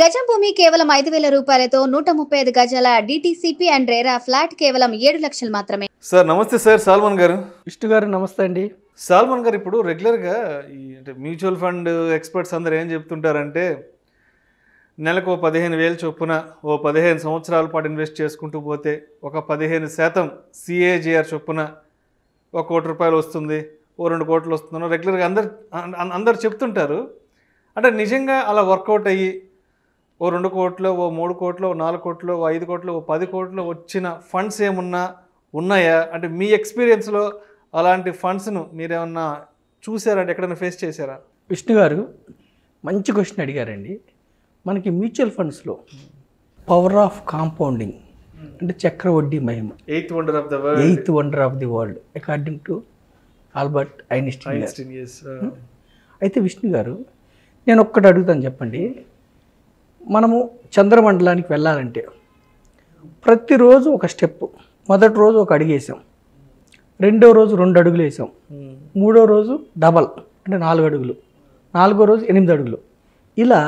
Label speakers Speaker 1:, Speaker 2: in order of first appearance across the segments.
Speaker 1: గజం భూమి కేవలం 5,000 రూపాయలతో 135 గజాల డిటిసిపి అండ్ రేరా ఫ్లాట్ కేవలం 7 లక్షలు మాత్రమే.
Speaker 2: సార్ నమస్తే సార్, సాల్మన్ గారు.
Speaker 3: విష్ణు గారు నమస్తే అండి.
Speaker 2: సాల్మన్ గారు, ఇప్పుడు రెగ్యులర్గా ఈ మ్యూచువల్ ఫండ్ ఎక్స్పర్ట్స్ అందరు ఏం చెప్తుంటారంటే నెలకు 15,000 చొప్పున 15 సంవత్సరాల పాటు ఇన్వెస్ట్ చేసుకుంటూ పోతే ఒక 15% CAGR చొప్పున 1 కోటి రూపాయలు వస్తుంది, 2 కోట్లు వస్తుందో రెగ్యులర్గా అందరు చెప్తుంటారు. అంటే నిజంగా అలా వర్కౌట్ అయ్యి 2 కోట్లు, 3 కోట్లు, 4 కోట్లు, 5 కోట్లు, 10 కోట్లు వచ్చిన ఫండ్స్ ఏమున్నా ఉన్నాయా? అంటే మీ ఎక్స్పీరియన్స్లో అలాంటి ఫండ్స్ను మీరేమన్నా చూసారంటే ఎక్కడైనా ఫేస్ చేశారా?
Speaker 3: విష్ణు గారు మంచి క్వశ్చన్ అడిగారండి. మనకి మ్యూచువల్ ఫండ్స్లో పవర్ ఆఫ్ కాంపౌండింగ్ అంటే చక్రవడ్డీ మహిమ,
Speaker 2: eighth wonder of the world according to Albert Einstein.
Speaker 3: అయితే విష్ణు గారు నేను ఒక్కటి అడుగుతాను, చెప్పండి. మనము చంద్రమండలానికి వెళ్ళాలంటే ప్రతిరోజు ఒక స్టెప్. మొదటి రోజు ఒక అడుగు వేసాం, రెండో రోజు 2 అడుగులు వేసాం, మూడో రోజు డబల్ అంటే 4 అడుగులు, 4గో రోజు 8 అడుగులు. ఇలా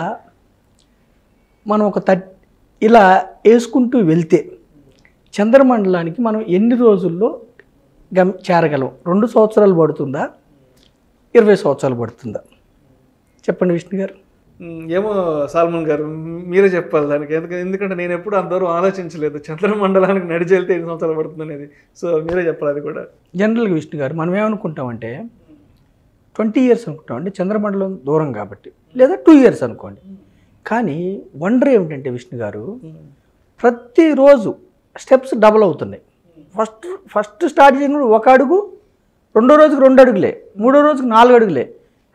Speaker 3: మనం ఇలా వేసుకుంటూ వెళ్తే చంద్రమండలానికి మనం ఎన్ని రోజుల్లో చేరగలం? 2 సంవత్సరాలు పడుతుందా, 20 సంవత్సరాలు పడుతుందా? చెప్పండి విష్ణు గారు.
Speaker 2: ఏమో సాల్మన్ గారు, మీరే చెప్పాలి దానికి. ఎందుకంటే నేను ఎప్పుడు అందరూ ఆలోచించలేదు చంద్రమండలానికి నడిచి వెళ్తే 8 సంవత్సరాలు పడుతుంది అనేది. సో మీరే చెప్పాలి అది కూడా.
Speaker 3: జనరల్గా విష్ణు గారు మనం ఏమనుకుంటామంటే 20 ఇయర్స్ అనుకుంటాం, అంటే చంద్రమండలం దూరం కాబట్టి, లేదా 2 ఇయర్స్ అనుకోండి. కానీ వండర్ ఏమిటంటే విష్ణు గారు, ప్రతిరోజు స్టెప్స్ డబుల్ అవుతున్నాయి. ఫస్ట్ స్టార్ట్ చేసినప్పుడు 1 అడుగు, రెండో రోజుకి 2 అడుగులే, మూడో రోజుకి 4 అడుగులే.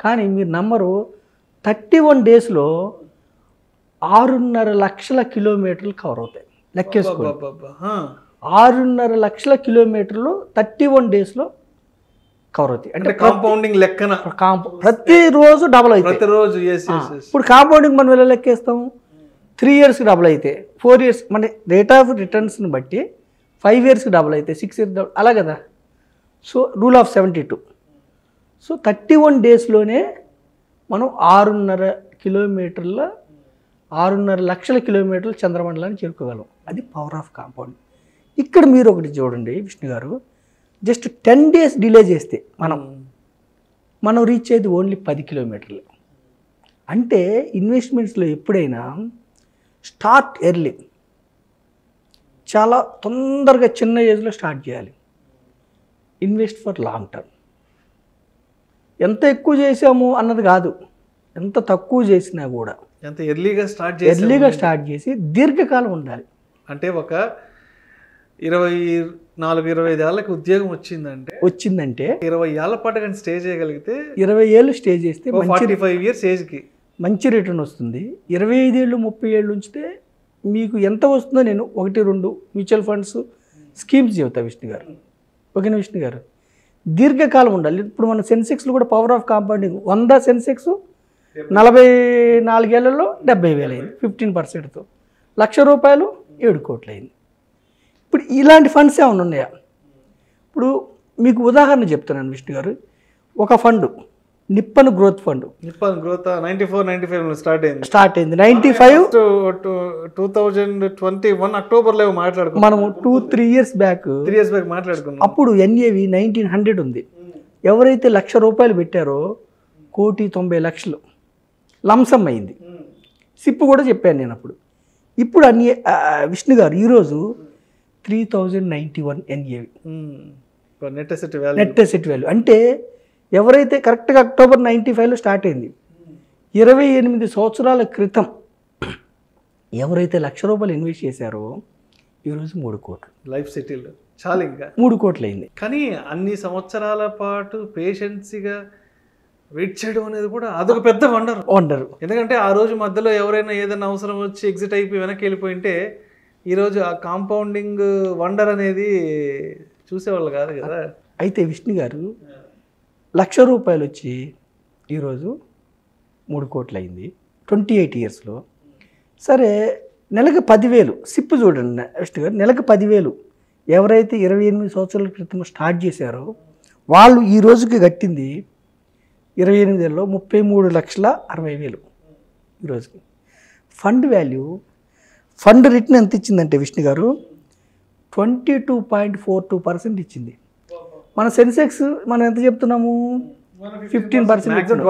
Speaker 3: కానీ మీరు నమ్మరు, 31 డేస్లో 6.5 లక్షల కిలోమీటర్లు కవర్ అవుతాయి. లెక్కేసుకోండి, 6.5 లక్షల కిలోమీటర్లు 31 డేస్లో కవర్ అవుతాయి. అంటే
Speaker 2: కాంపౌండింగ్ లెక్కన
Speaker 3: ప్రతిరోజు డబుల్ అవుతాయి.
Speaker 2: ప్రతిరోజు
Speaker 3: ఇప్పుడు కాంపౌండింగ్ మనం ఎలా లెక్కేస్తాం? 3 ఇయర్స్కి డబుల్ అయితే, 4 ఇయర్స్ మన రేట్ ఆఫ్ రిటర్న్స్ని బట్టి 5 ఇయర్స్కి డబుల్ అయితే, 6 ఇయర్స్ డబుల్, అలా కదా. So rule of 72. సో 31 డేస్లోనే మనం 6.5 లక్షల కిలోమీటర్లు చంద్రమండలాన్ని చేరుకోగలం. అది పవర్ ఆఫ్ కాంపౌండ్. ఇక్కడ మీరు ఒకటి చూడండి విష్ణు గారు, జస్ట్ 10 డేస్ డిలే చేస్తే మనం రీచ్ అయ్యేది ఓన్లీ 10 కిలోమీటర్లు. అంటే ఇన్వెస్ట్మెంట్స్లో ఎప్పుడైనా స్టార్ట్ ఎర్లీ, చాలా తొందరగా చిన్న ఏజ్లో స్టార్ట్ చేయాలి. Invest for long term. ఎంత ఎక్కువ చేసాము అన్నది కాదు, ఎంత తక్కువ చేసినా కూడా
Speaker 2: ఎంత ఎర్లీగా స్టార్ట్ చేసి
Speaker 3: దీర్ఘకాలం ఉండాలి.
Speaker 2: అంటే ఒక 24-25 ఏళ్ళకి ఉద్యోగం వచ్చిందంటే 20 ఏళ్ళ పాటు కానీ స్టే చేయగలిగితే,
Speaker 3: 20 ఏళ్ళు స్టే చేస్తే
Speaker 2: 45 ఇయర్స్ ఏజ్కి
Speaker 3: మంచి రిటర్న్ వస్తుంది. 25 ఏళ్ళు 30 ఏళ్ళు ఉంచితే మీకు ఎంత వస్తుందో నేను 1-2 మ్యూచువల్ ఫండ్స్ స్కీమ్స్ చెబుతా విష్ణు గారు. ఓకేనా విష్ణు గారు? దీర్ఘకాలం ఉండాలి. ఇప్పుడు మన సెన్సెక్స్లో కూడా పవర్ ఆఫ్ కాంపౌండింగ్ 100 సెన్సెక్స్ 44 ఏళ్లలో 70,000 అయింది, 15%తో. ₹1,00,000 7 కోట్లు అయింది. ఇప్పుడు ఇలాంటి ఫండ్స్ ఏమైనా ఉన్నాయా? ఇప్పుడు మీకు ఉదాహరణ చెప్తున్నాను విష్ణు గారు. ఒక fund Nippon growth fund,
Speaker 2: 94-95 start
Speaker 3: అయింది. 95
Speaker 2: 2021 అక్టోబర్లో మాట్లాడుకున్నాం.
Speaker 3: మనము 2-3 ఇయర్స్ బ్యాక్
Speaker 2: మాట్లాడుకున్నాం.
Speaker 3: అప్పుడు NAV 1900 ఉంది. ఎవరైతే ₹1,00,000 పెట్టారో 1,90,00,000 లంసమ్ అయింది. సిప్ కూడా చెప్పాను నేను అప్పుడు. ఇప్పుడు విష్ణు గారు ఈరోజు 3,091 NAV నెట్ అసెట్ వాల్యూ. అంటే ఎవరైతే కరెక్ట్గా అక్టోబర్ 95లో స్టార్ట్ అయింది, 28 సంవత్సరాల క్రితం ఎవరైతే ₹1,00,000 ఇన్వెస్ట్ చేశారో ఈరోజు 3 కోట్లు
Speaker 2: లైఫ్ సెటిల్డ్. చాలా ఇంకా
Speaker 3: 3 కోట్లు అయింది.
Speaker 2: కానీ అన్ని సంవత్సరాల పాటు పేషెన్సీగా వెయిట్ చేయడం అనేది కూడా అదొక పెద్ద వండర్. ఎందుకంటే ఆ రోజు మధ్యలో ఎవరైనా ఏదైనా అవసరం వచ్చి ఎగ్జిట్ అయిపోయి వెనక్కి వెళ్ళిపోయింటే ఈరోజు ఆ కాంపౌండింగ్ వండర్ అనేది చూసేవాళ్ళు కాదు కదా.
Speaker 3: అయితే విష్ణు గారు ₹1,00,000 వచ్చి ఈరోజు 3 కోట్లు అయింది 28 ఇయర్స్లో. సరే, నెలకు 10,000 సిప్ చూడండి విష్ణు గారు, నెలకు 10,000 ఎవరైతే 28 సంవత్సరాల క్రితం స్టార్ట్ చేశారో వాళ్ళు ఈ రోజుకి కట్టింది 28 ఏళ్ళలో 33,60,000 ఈరోజుకి. ఫండ్ రిటర్న్ ఎంత ఇచ్చిందంటే విష్ణు గారు 22.42% ఇచ్చింది. మన సెన్సెక్స్ మనం ఎంత చెప్తున్నాము 15%.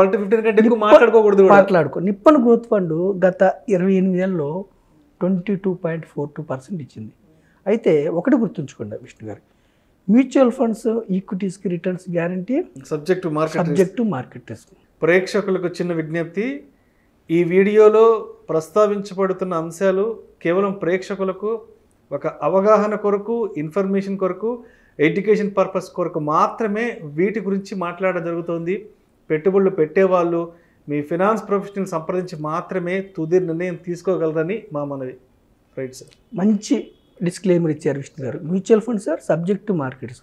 Speaker 3: మాట్లాడుకో. నిప్పన్ గ్రోత్ ఫండ్ గత 28 ఏళ్ళలో 22.42% ఇచ్చింది. అయితే ఒకటి గుర్తుంచుకోండి విష్ణు గారు, మ్యూచువల్ ఫండ్స్ ఈక్విటీస్కి returns guarantee subject to market risk.
Speaker 2: ప్రేక్షకులకు చిన్న విజ్ఞప్తి, ఈ వీడియోలో ప్రస్తావించబడుతున్న అంశాలు కేవలం ప్రేక్షకులకు ఒక అవగాహన కొరకు, ఇన్ఫర్మేషన్ కొరకు, ఎడ్యుకేషన్ పర్పస్ కొరకు మాత్రమే వీటి గురించి మాట్లాడడం జరుగుతుంది. పెట్టుబడులు పెట్టేవాళ్ళు మీ ఫినాన్స్ ప్రొఫెషనల్ సంప్రదించి మాత్రమే తుది నిర్ణయం తీసుకోగలరని మా మనవి. రైట్ సార్,
Speaker 3: మంచి డిస్క్లైమర్ ఇచ్చారు విష్ణు గారు. Mutual funds are subject to markets.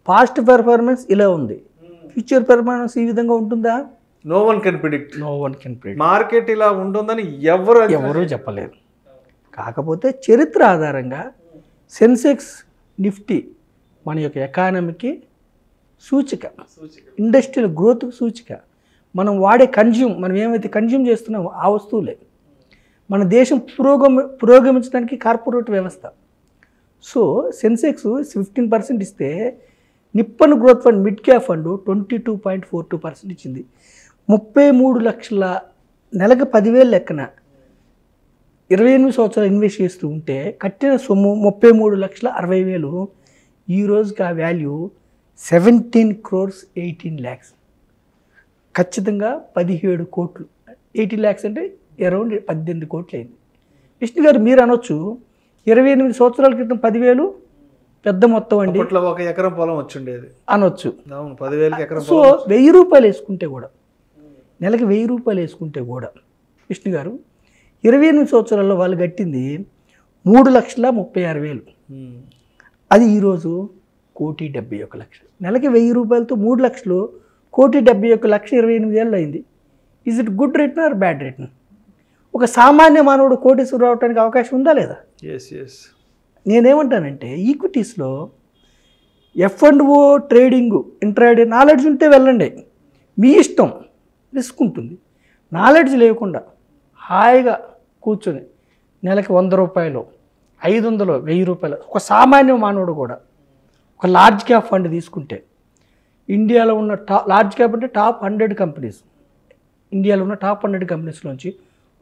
Speaker 3: Past performance ఇలా ఉంది, ఫ్యూచర్ పెర్ఫార్మెన్స్ ఈ విధంగా ఉంటుందా?
Speaker 2: No one can predict. Market ఇలా ఉంటుందని ఎవరు
Speaker 3: చెప్పలేరు. కాకపోతే చరిత్ర ఆధారంగా సెన్సెక్స్, నిఫ్టీ మన యొక్క ఎకానమీకి సూచిక, ఇండస్ట్రియల్ గ్రోత్ సూచిక. మనం వాడే మనం ఏమైతే కన్జ్యూమ్ చేస్తున్నామో ఆ వస్తువులే. మన దేశం పురోగమించడానికి కార్పొరేట్ వ్యవస్థ. సో సెన్సెక్స్ 15% ఇస్తే Nippon growth fund mid cap fund 22.42% ఇచ్చింది. 33 లక్షల, నెలకు 10,000 లెక్కన 28 సంవత్సరాలు ఇన్వెస్ట్ చేస్తూ ఉంటే కట్టిన సొమ్ము 33,60,000. ఈ రోజుకి ఆ వాల్యూ 17 crores 18 lakhs. ఖచ్చితంగా 17 కోట్లు. 18 lakhs అంటే అరౌండ్ 18 కోట్లు అయింది. విష్ణు గారు మీరు అనొచ్చు 28 సంవత్సరాల క్రితం 10,000 పెద్ద మొత్తం అండి,
Speaker 2: ఒక ఎకరం పొలం వచ్చిండేది
Speaker 3: అనొచ్చు.
Speaker 2: 10,000 ఎకరం.
Speaker 3: సో 1,000 రూపాయలు వేసుకుంటే కూడా, నెలకి 1,000 రూపాయలు వేసుకుంటే కూడా విష్ణు గారు 28 సంవత్సరాల్లో వాళ్ళు కట్టింది 3,36,000. అది ఈరోజు 1,71,00,000. నెలకి 1,000 రూపాయలతో 3 లక్షలు, 1,71,00,000 28 ఏళ్ళు అయింది. Is it good return or bad return? ఒక సామాన్య మానవుడు కోటీశ్వరుడు రావడానికి అవకాశం ఉందా లేదా? నేనేమంటానంటే ఈక్విటీస్లో F&O ట్రేడింగ్, ఇంట్రాడే నాలెడ్జ్ ఉంటే వెళ్ళండి, మీ ఇష్టం, రిస్క్ ఉంటుంది. నాలెడ్జ్ లేకుండా హాయిగా కూర్చొని నెలకి 100 రూపాయలు, 500, 1,000 రూపాయలు ఒక సామాన్య మానవుడు కూడా ఒక లార్జ్ క్యాప్ ఫండ్ తీసుకుంటే, ఇండియాలో ఉన్న లార్జ్ క్యాప్ అంటే టాప్ 100 కంపెనీస్, ఇండియాలో ఉన్న టాప్ 100 కంపెనీస్లోంచి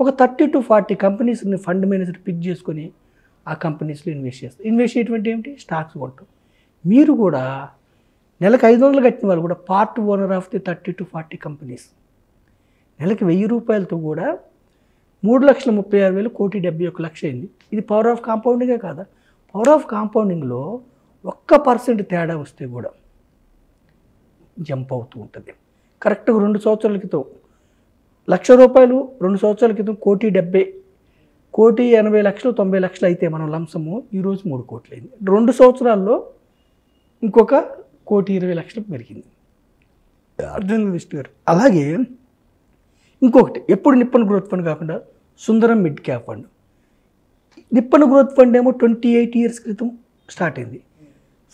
Speaker 3: ఒక 30 to 40 కంపెనీస్ని ఫండ్ మేనేజర్ పిక్ చేసుకొని ఆ కంపెనీస్లో ఇన్వెస్ట్ చేస్తారు. ఇన్వెస్ట్ చేయటువంటి ఏమిటి? స్టాక్స్ కొట్టడం. మీరు కూడా నెలకు 500 కట్టిన వాళ్ళు కూడా part owner of the 30 to 40 companies. నెలకి 1,000 రూపాయలతో కూడా 3,36,000, 1,71,00,000 అయింది. ఇది పవర్ ఆఫ్ కాంపౌండింగే కాదా? పవర్ ఆఫ్ కాంపౌండింగ్లో 1% తేడా వస్తే కూడా జంప్ అవుతూ ఉంటుంది. కరెక్ట్గా 2 సంవత్సరాల క్రితం 1,00,000 రూపాయలు, 2 సంవత్సరాల క్రితం 1,70,00,000, 1,80,00,000, 90,00,000 అయితే మనం లంసము ఈరోజు 3 కోట్లు అయింది. 2 సంవత్సరాల్లో ఇంకొక 1,20,00,000 పెరిగింది. అర్థం విష్ణు గారు. అలాగే ఇంకొకటి, ఎప్పుడు నిప్పన్ గ్రోత్ ఫండ్ కాకుండా Sundaram mid cap fund. Nippon growth fund ఏమో 28 years క్రితం స్టార్ట్ అయింది.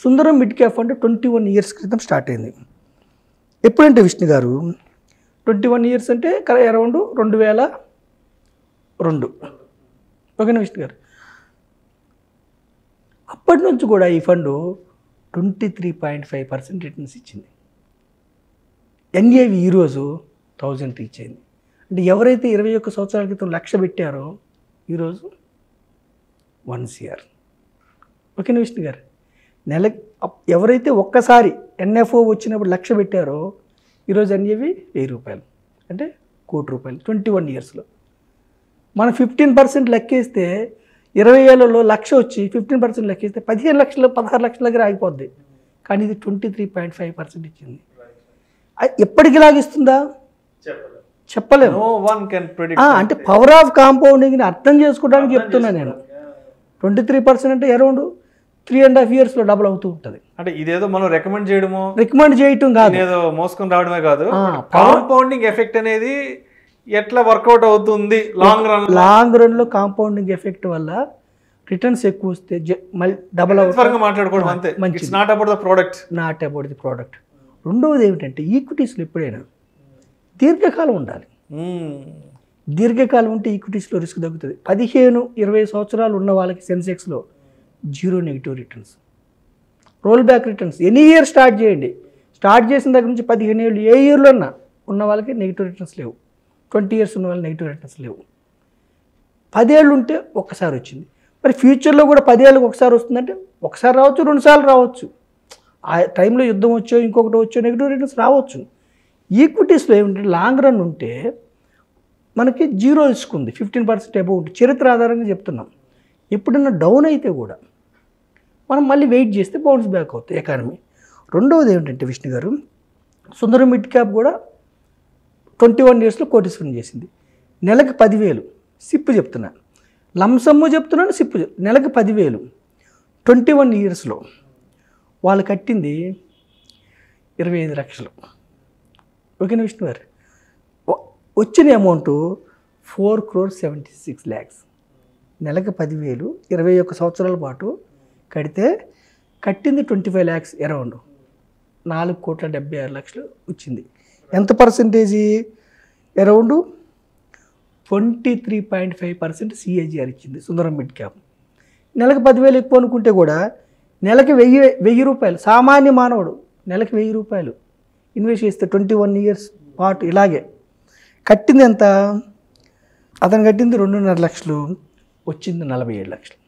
Speaker 3: Sundaram mid cap fund 21 years క్రితం స్టార్ట్ అయింది. ఎప్పుడంటే విష్ణు గారు 21 years అంటే అరౌండ్ 2002. ఓకేనా విష్ణు గారు? అప్పటి నుంచి కూడా ఈ ఫండ్ 23.5% రిటర్న్స్ ఇచ్చింది. NAV ఈరోజు 1,000 రీచ్ అయింది. అంటే ఎవరైతే 21 సంవత్సరాల క్రితం 1,00,000 పెట్టారో ఈరోజు 1 crore. ఓకేనా విష్ణు గారు? ఎవరైతే ఒక్కసారి NFO వచ్చినప్పుడు 1,00,000 పెట్టారో ఈరోజు NAV 1,000 రూపాయలు, అంటే 1,00,00,000 రూపాయలు 21 yearsలో. మనం 15% లెక్కేస్తే 20 ఏళ్లలో 1,00,000 వచ్చి 15% లెక్కేస్తే 15 లక్షలు, 16 లక్షల దగ్గర ఆగిపోద్ది. కానీ ఇది 23.5% ఇచ్చింది. ఎప్పటికి లాగిస్తుందా చెప్పలేము. అంటే పవర్ ఆఫ్ కాంపౌండింగ్ని అర్థం చేసుకోవడానికి చెప్తున్నా నేను. 23% అంటే అరౌండ్ 3.5 yearsలో డబుల్ అవుతూ ఉంటుంది.
Speaker 2: అంటే ఇదేదో మనం రికమెండ్ చేయటం
Speaker 3: కాదు,
Speaker 2: ఏదో మోసుకొని రావడమే కాదు. కాంపౌండింగ్ ఎఫెక్ట్ అనేది ఎట్లా వర్కౌట్ అవుతుంది
Speaker 3: లాంగ్ రన్లో కాంపౌండింగ్ ఎఫెక్ట్ వల్ల రిటర్న్స్ ఎక్కువ వస్తే మళ్ళీ డబుల్ అవుతుంది.
Speaker 2: మాట్లాడుకోవడం అంతే, మంచిది. Not about the product.
Speaker 3: రెండవది ఏమిటంటే ఈక్విటీస్లో ఎప్పుడైనా దీర్ఘకాలం ఉండాలి. దీర్ఘకాలం ఉంటే ఈక్విటీస్లో రిస్క్ తగ్గుతుంది. 15-20 సంవత్సరాలు ఉన్న వాళ్ళకి సెన్సెక్స్లో 0 negative returns, roll back returns. Any year start చేయండి, స్టార్ట్ చేసిన దగ్గర నుంచి 15 ఏళ్ళు ఏ ఇయర్లో ఉన్న వాళ్ళకి నెగిటివ్ రిటర్న్స్ లేవు. 20 ఇయర్స్ ఉన్న వాళ్ళకి నెగిటివ్ రిటర్న్స్ లేవు. 10 ఏళ్ళు ఉంటే ఒక్కసారి వచ్చింది. మరి ఫ్యూచర్లో కూడా 10 ఏళ్ళకి ఒకసారి వస్తుందంటే ఒకసారి రావచ్చు, 2 సార్లు రావచ్చు. ఆ టైంలో యుద్ధం వచ్చో ఇంకొకటి వచ్చో నెగిటివ్ రిటర్న్స్ రావచ్చు. ఈక్విటీస్లో ఏమిటంటే లాంగ్ రన్ ఉంటే మనకి 0 రిస్క్ ఉంది, 15% అబౌవ్. చరిత్ర ఆధారంగా చెప్తున్నాం. ఎప్పుడన్నా డౌన్ అయితే కూడా మనం మళ్ళీ వెయిట్ చేస్తే బౌన్స్ బ్యాక్ అవుతుంది ఎకానమీ. రెండవది ఏమిటంటే విష్ణు గారు, సుందరం మిడ్ క్యాప్ కూడా 21 ఇయర్స్లో కోటీశ్వరం చేసింది. నెలకు 10,000 సిప్ చెప్తున్నాను, లంసమ్ము చెప్తున్నాను, సిప్ నెలకు 10,000 21 ఇయర్స్లో. వాళ్ళు కట్టింది 25 లక్షలు. ఓకేనా విష్ణు గారు? వచ్చిన అమౌంట్ 4,76 lakhs. నెలకు 10,000 21 సంవత్సరాల పాటు కడితే కట్టింది 25 lakhs అరౌండ్ 4,76,00,000 వచ్చింది. ఎంత పర్సెంటేజీ? అరౌండ్ 23.5% CAGR ఇచ్చింది సుందరం మిడ్ క్యాప్. నెలకు 10,000 ఎక్కువ అనుకుంటే కూడా నెలకి 1,000 రూపాయలు, సామాన్య మానవుడు నెలకి 1,000 రూపాయలు ఇన్వెస్ట్ చేస్తే 21 ఇయర్స్ పాటు ఇలాగే కట్టింది ఎంత? అతను కట్టింది 2.5 లక్షలు, వచ్చింది 47 లక్షలు.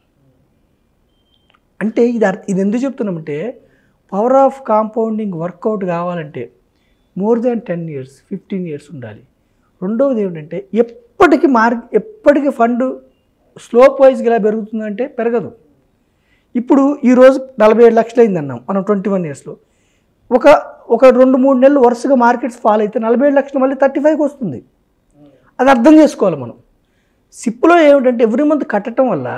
Speaker 3: అంటే ఇది ఎందుకు చెప్తున్నామంటే పవర్ ఆఫ్ కాంపౌండింగ్ వర్కౌట్ కావాలంటే మోర్ దాన్ 10 ఇయర్స్ 15 ఇయర్స్ ఉండాలి. రెండవది ఏమిటంటే ఎప్పటికీ ఫండ్ స్లోప్ వైజ్గా ఇలా పెరుగుతుందంటే పెరగదు. ఇప్పుడు ఈరోజు 47 లక్షలు అయింది అన్నాం మనం 21 ఇయర్స్లో. ఒక 2-3 నెలలు వరుసగా మార్కెట్స్ ఫాల్ అయితే 47 లక్షలు మళ్ళీ 35కి వస్తుంది. అది అర్థం చేసుకోవాలి మనం. సిప్లో ఏమిటంటే ఎవ్రీ మంత్ కట్టడం వల్ల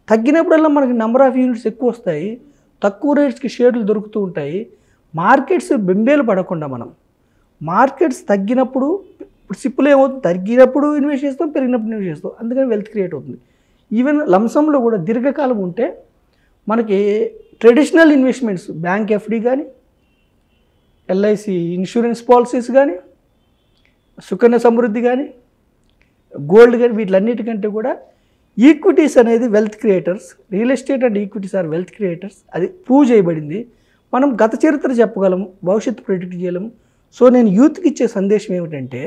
Speaker 3: తగ్గినప్పుడల్లా మనకి నెంబర్ ఆఫ్ యూనిట్స్ ఎక్కువ వస్తాయి, తక్కువ రేట్స్కి షేర్లు దొరుకుతూ ఉంటాయి. మార్కెట్స్ బెంబేలు పడకుండా మనం మార్కెట్స్ తగ్గినప్పుడు, ఇప్పుడు సిప్లో ఏమవుతుంది, తగ్గినప్పుడు ఇన్వెస్ట్ చేస్తాం, పెరిగినప్పుడు ఇన్వెస్ట్ చేస్తాం, అందుకని వెల్త్ క్రియేట్ అవుతుంది. ఈవెన్ లంసంలో కూడా దీర్ఘకాలం ఉంటే మనకి ట్రెడిషనల్ ఇన్వెస్ట్మెంట్స్, బ్యాంక్ ఎఫ్డి కానీ, ఎల్ఐసి ఇన్సూరెన్స్ పాలసీస్ కానీ, సుకన్య సమృద్ధి కానీ, గోల్డ్ కానీ, వీటిలన్నిటికంటే కూడా ఈక్విటీస్ అనేది wealth creators. Real estate and equities are wealth creators. అది ప్రూవ్ చేయబడింది. మనం గత చరిత్ర చెప్పగలము, భవిష్యత్తు ప్రెడిక్ట్ చేయలేము. సో నేను యూత్కి ఇచ్చే సందేశం ఏమిటంటే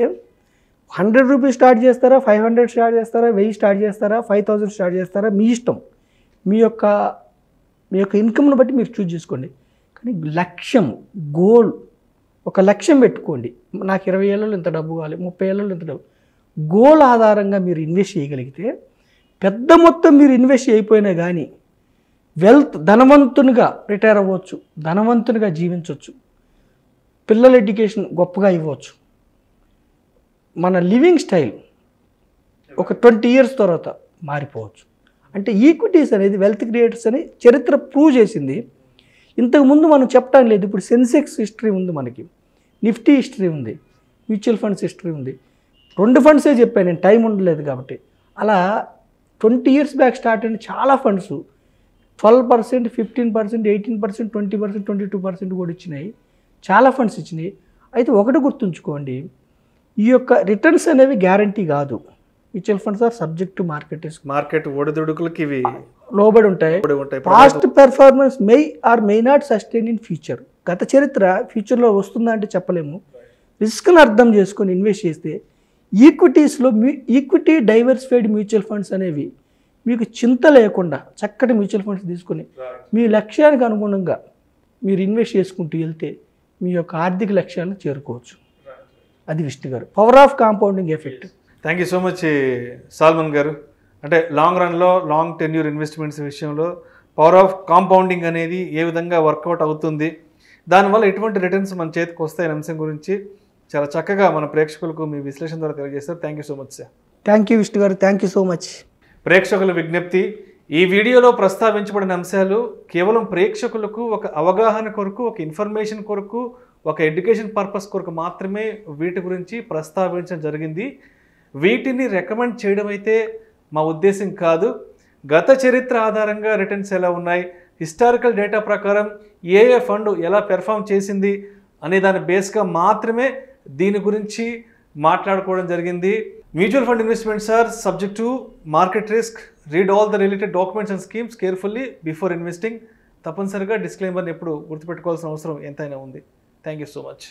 Speaker 3: 100 రూపీస్ స్టార్ట్ చేస్తారా, 500 స్టార్ట్ చేస్తారా, 1000 స్టార్ట్ చేస్తారా, 5000 స్టార్ట్ చేస్తారా, మీ ఇష్టం. మీ యొక్క ఇన్కమ్ను బట్టి మీరు చూజ్ చేసుకోండి. కానీ లక్ష్యం, గోల్, ఒక లక్ష్యం పెట్టుకోండి. నాకు 20 ఏళ్ళలో ఇంత డబ్బు కావాలి, 30 ఏళ్ళలో ఇంత డబ్బు. గోల్ ఆధారంగా మీరు ఇన్వెస్ట్ చేయగలిగితే పెద్ద మొత్తం మీరు ఇన్వెస్ట్ అయిపోయినా కానీ ధనవంతునిగా రిటైర్ అవ్వచ్చు, ధనవంతునిగా జీవించవచ్చు, పిల్లల ఎడ్యుకేషన్ గొప్పగా ఇవ్వచ్చు. మన లివింగ్ స్టైల్ ఒక 20 ఇయర్స్ తర్వాత మారిపోవచ్చు. అంటే ఈక్విటీస్ అనేది వెల్త్ క్రియేటర్స్ అని చరిత్ర ప్రూవ్ చేసింది. ఇంతకుముందు మనం చెప్పడం లేదు. ఇప్పుడు సెన్సెక్స్ హిస్టరీ ఉంది, మనకి నిఫ్టీ హిస్టరీ ఉంది, మ్యూచువల్ ఫండ్స్ హిస్టరీ ఉంది. 2 ఫండ్సే చెప్పాను నేను, టైం ఉండలేదు కాబట్టి. అలా 20 ఇయర్స్ బ్యాక్ స్టార్ట్ అయిన చాలా ఫండ్స్ 12%, 15%, 18%, 20%, 22% కూడా ఇచ్చినాయి. చాలా ఫండ్స్ ఇచ్చినాయి. అయితే ఒకటి గుర్తుంచుకోండి, ఈ యొక్క రిటర్న్స్ అనేవి గ్యారంటీ కాదు. Mutual funds are subject to market
Speaker 2: ఒడిదుడుకులకి ఇవి
Speaker 3: లోబడి ఉంటాయి. Past performance may not sustain in future. గత చరిత్ర ఫ్యూచర్లో వస్తుందా అంటే చెప్పలేము. రిస్క్ని అర్థం చేసుకొని ఇన్వెస్ట్ చేస్తే ఈక్విటీస్లో ఈక్విటీ డైవర్సిఫైడ్ మ్యూచువల్ ఫండ్స్ అనేవి మీకు చింత లేకుండా చక్కటి మ్యూచువల్ ఫండ్స్ తీసుకొని మీ లక్ష్యానికి అనుగుణంగా మీరు ఇన్వెస్ట్ చేసుకుంటూ వెళ్తే మీ యొక్క ఆర్థిక లక్ష్యాలను చేరుకోవచ్చు. అది విష్ణు గారు, power of compounding effect.
Speaker 2: Thank you so much Salman గారు. అంటే లాంగ్ రన్లో లాంగ్ టెన్యూర్ ఇన్వెస్ట్మెంట్స్ విషయంలో పవర్ ఆఫ్ కాంపౌండింగ్ అనేది ఏ విధంగా వర్కౌట్ అవుతుంది, దానివల్ల ఎటువంటి రిటర్న్స్ మన చేతికి వస్తాయనే అంశం గురించి చాలా చక్కగా మన ప్రేక్షకులకు మీ విశ్లేషణ ద్వారా తెలియజేస్తారు. Thank you so much sir.
Speaker 3: Thank you Vishnu గారు, థ్యాంక్ యూ సో మచ్.
Speaker 2: ప్రేక్షకుల విజ్ఞప్తి, ఈ వీడియోలో ప్రస్తావించబడిన అంశాలు కేవలం ప్రేక్షకులకు ఒక అవగాహన కొరకు, ఒక ఇన్ఫర్మేషన్ కొరకు, ఒక ఎడ్యుకేషన్ పర్పస్ కొరకు మాత్రమే వీటి గురించి ప్రస్తావించడం జరిగింది. వీటిని రికమెండ్ చేయడం అయితే మా ఉద్దేశం కాదు. గత చరిత్ర ఆధారంగా రిటర్న్స్ ఎలా ఉన్నాయి, హిస్టారికల్ డేటా ప్రకారం ఏ ఫండ్ ఎలా పెర్ఫామ్ చేసింది అనే దాని బేస్గా మాత్రమే దీని గురించి మాట్లాడుకోవడం జరిగింది. Mutual fund investments are subject to market risk. Read all the related documents and schemes carefully before investing. తప్పనిసరిగా డిస్క్లైమర్ని ఎప్పుడు గుర్తుపెట్టుకోవాల్సిన అవసరం ఎంతైనా ఉంది. Thank you so much.